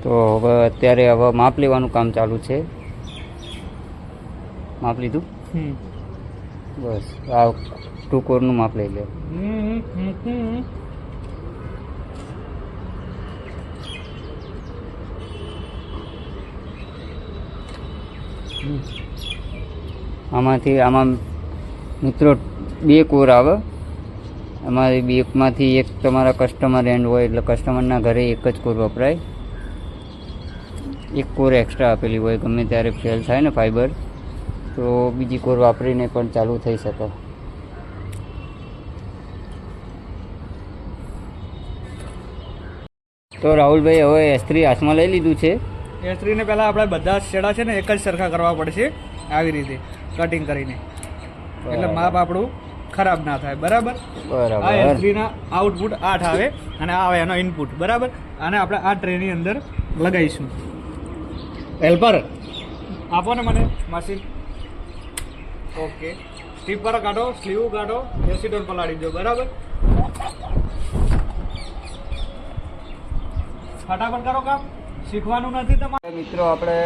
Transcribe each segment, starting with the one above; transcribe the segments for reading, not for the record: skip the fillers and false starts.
તો હવે અત્યારે હવે માપ લેવાનું કામ ચાલુ છે. માપ લીધું? બસ આ 2 કોરનું માપ લઈ લે. આમાં મિત્રો 2 કોર આવે. અમારી બેકમાંથી એક તમારા કસ્ટમર એન્ડ હોય એટલે કસ્ટમરના ઘરે એક જ કોર વપરાય. 1 કોર એક્સ્ટ્રા આપેલી હોય, ગમે ત્યારે ફેલ થાય ને ફાઈબર તો બીજી કોર વાપરીને પણ ચાલુ થઈ શકે. તો રાહુલભાઈ હવે S3 હાથમાં લઈ લીધું છે. S3 ને પહેલાં આપણે બધા છેડા છે ને એક જ સરખા કરવા પડશે, આવી રીતે કટિંગ કરીને, એટલે માપ આપણું ખરાબ ના થાય. બરાબર. આ S3 ના આઉટપુટ 8 આવે અને આ આવે એનો ઇનપુટ. બરાબર. અને આપણે આ ટ્રેની અંદર લગાવીશું. હેલ્પર આપો ને મને મશીન. ઓકે. સ્ટીપર કાઢો, સ્લીવ કાઢો, એસિડોન પલાળી દો. બરાબર. ફટાફટ કરો કામ, શીખવાનું નથી તમારે. મિત્રો આપણે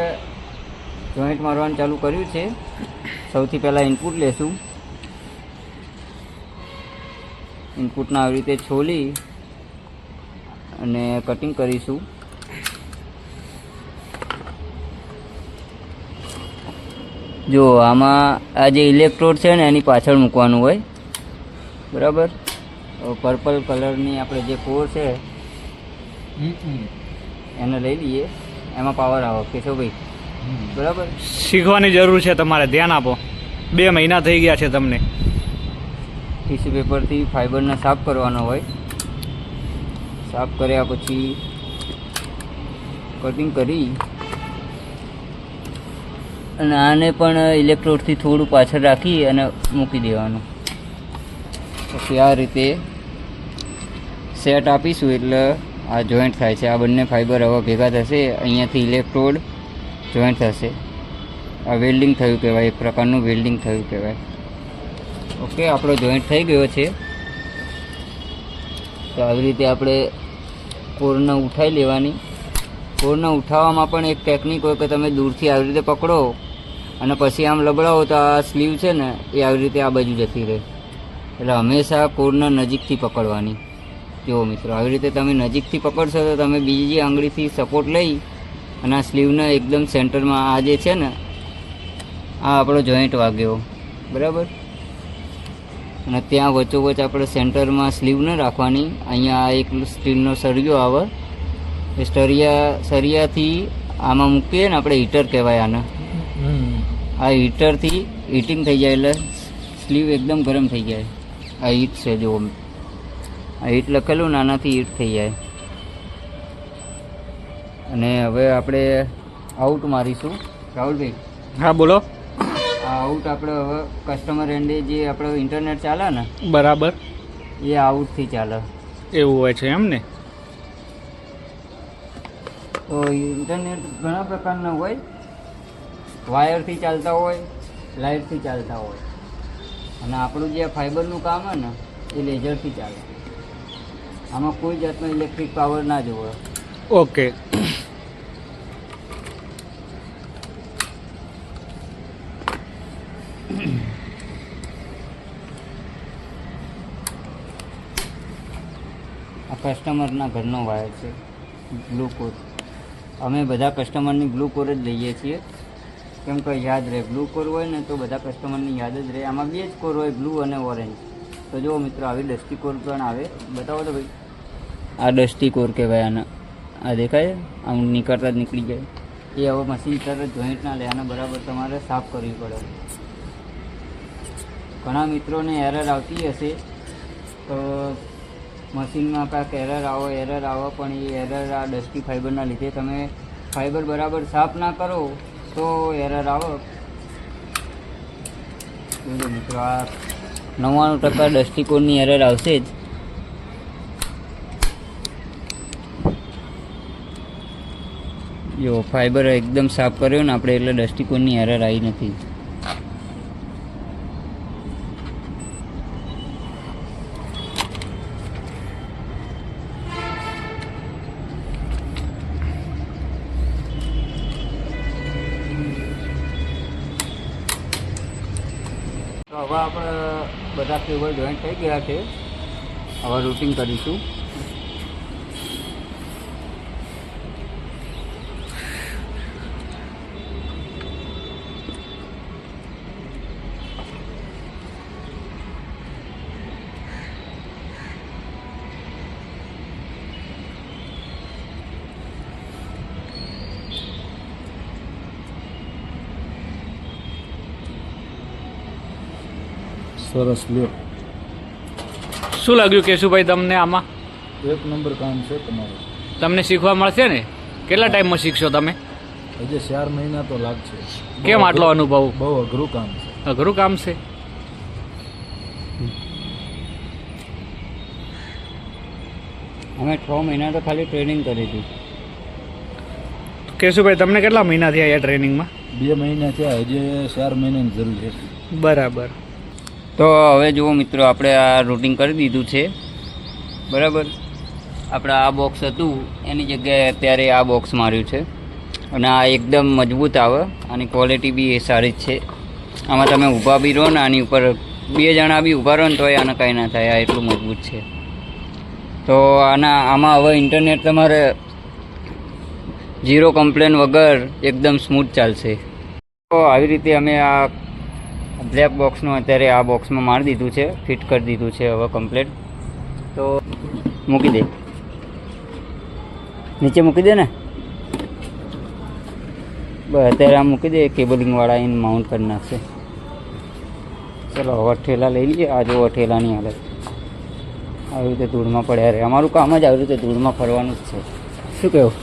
જોઈન્ટ મારવાનું ચાલુ કર્યું છે. સૌથી પહેલાં ઇનપુટ લેશું. ઇનપુટને આવી રીતે છોલી અને કટિંગ કરીશું. જો આમાં આ જે ઇલેક્ટ્રોડ છે ને એની પાછળ મૂકવાનું હોય. બરાબર. પર્પલ કલરની આપણે જે કોર છે એને લઈ લઈએ. એમાં પાવર આવે કેશવભાઈ. બરાબર. શીખવાની જરૂર છે તમારે, ધ્યાન આપો. 2 મહિના થઈ ગયા છે તમને. ટીશ્યુ પેપરથી ફાઈબરને સાફ કરવાનો હોય. સાફ કર્યા પછી કટિંગ કરી અને આને પણ ઇલેક્ટ્રોડથી થોડું પાછળ રાખી અને મૂકી દેવાનું. પછી આ રીતે સેટ આપીશું એટલે આ જોઈન્ટ થાય છે. આ બંને ફાઈબર હવે ભેગા થશે. અહીંયાથી ઇલેક્ટ્રોડ જોઈન્ટ થશે. આ વેલ્ડિંગ થયું કહેવાય, એક પ્રકારનું વેલ્ડિંગ થયું કહેવાય. ઓકે, આપણો જોઈન્ટ થઈ ગયો છે. તો આવી રીતે આપણે કોરને ઉઠાવી લેવાની. કોરને ઉઠાવવામાં પણ એક ટેકનિક હોય કે તમે દૂરથી આવી રીતે પકડો અને પછી આમ લબડાવો તો આ સ્લીવ છે ને એ આવી રીતે આ બાજુ જતી રહે. એટલે હંમેશા કોરને નજીકથી પકડવાની. જુઓ મિત્રો, આવી રીતે તમે નજીકથી પકડશો તો તમે બીજી આંગળીથી સપોર્ટ લઈ અને આ સ્લીવને એકદમ સેન્ટરમાં, આ જે છે ને આ આપણો જોઈન્ટ વાગ્યો. બરાબર. અને ત્યાં વચ્ચોવચ્ચ આપણે સેન્ટરમાં સ્લીવને રાખવાની. અહીંયા એક સ્ટીલનો સળિયો આવે. એ સળિયાથી આમાં મૂકીએ ને આપણે, હીટર કહેવાય આને. આ હીટરથી હીટિંગ થઈ જાય એટલે સ્લીવ એકદમ ગરમ થઈ જાય. આ હીટ છે, જુઓ આ હીટ લખેલું ને આનાથી હીટ થઈ જાય. અને હવે આપણે આઉટ મારીશું. રાહુલભાઈ. હા બોલો. આ આઉટ આપણે હવે કસ્ટમર એન્ડે જે આપણો ઇન્ટરનેટ ચાલે ને, બરાબર, એ આઉટથી ચાલે. એવું હોય છે એમ ને? તો ઇન્ટરનેટ ઘણા પ્રકારના હોય. વાયરથી ચાલતા હોય, લાઇટથી ચાલતા હોય. અને આપણું જે ફાઈબરનું કામ હોય ને એ લેઝરથી ચાલે. આમાં કોઈ જાતનો ઇલેક્ટ્રિક પાવર ના જોવે. ઓકે. આ કસ્ટમરના ઘરનો વાયર છે, બ્લુ કોર. અમે બધા કસ્ટમરની બ્લુ કોર જ લઈએ છીએ, કેમ કે યાદ રહે. બ્લુ કોર હોય ને તો બધા કસ્ટમરની યાદ જ રહે. આમાં 2 જ કોર હોય, બ્લુ અને ઓરેન્જ. તો જુઓ મિત્રો, આવી ડસ્ટી કોર પણ આવે. બતાવો તો ભાઈ. આ ડસ્ટી કોર કહેવાય આને. આ દેખાય, આમ નીકળતા જ નીકળી જાય. એ હવે મશીન તરત જોઈન્ટ ના લે. આને બરાબર તમારે સાફ કરવી પડે. ઘણા મિત્રોને એરર આવતી હશે તો મશીનમાં કાંઈક એરર આવે, પણ એ એરર આ ડસ્ટી ફાઈબરના લીધે. તમે ફાઈબર બરાબર સાફ ના કરો તો એરર આવે. જોજો મિત્રો, આ 99% ડસ્ટી કોરની એરર આવશે જ. જો ફાઈબર એકદમ સાફ કર્યો ને આપણે એટલે ડસ્ટી કોરની એરર આવી નથી. હવે આપણે બધા કેબલ જોઈન્ટ થઈ ગયા છે. હવે રૂટિંગ કરીશું. સરસ લ્યો. શું લાગ્યું કેશુભાઈ તમને આમાં? એક નંબર કામ છે તમારું. તમને શીખવા મળશે ને? કેટલા ટાઈમમાં શીખશો તમે? હજી 4 મહિના તો લાગશે. કેમ આટલો અનુભવ? બહુ અઘરું કામ છે. અઘરું કામ છે. અમે 6 મહિના તો ખાલી ટ્રેનિંગ કરી હતી. કેશુભાઈ તમને કેટલા મહિના થયા આ ટ્રેનિંગમાં? 2 મહિના થયા, હજી 4 મહિનાની જરૂર છે. બરાબર. તો હવે જુઓ મિત્રો, આપણે આ રૂટિંગ કરી દીધું છે. બરાબર. આપણે આ બોક્સ હતું એની જગ્યાએ અત્યારે આ બોક્સ માર્યું છે અને આ એકદમ મજબૂત આવે. આની ક્વોલિટી બી એ સારી જ છે. આમાં તમે ઊભા બી રહો ને આની ઉપર 2 જણા બી ઊભા રહો ને તો આને કાંઈ ના થાય. આ એટલું મજબૂત છે. તો આમાં હવે ઇન્ટરનેટ તમારે 0 કમ્પ્લેન વગર એકદમ સ્મૂથ ચાલશે. તો આવી રીતે અમે આ બ્લેક બોક્સનું અત્યારે આ બોક્સમાં મારી દીધું છે, ફિટ કરી દીધું છે હવે કમ્પ્લેટ. તો મૂકી દે, નીચે મૂકી દે ને. બસ અત્યારે આ મૂકી દે, કેબલિંગવાળા એને માઉન્ટ કરી નાખશે. ચલો હવે ઠેલા લઈ લઈએ. આ જો ઠેલાની હાલત આવી રીતે ધૂળમાં પડ્યા રહે. અમારું કામ જ આવી રીતે ધૂળમાં ફરવાનું જ છે. શું કહેવું?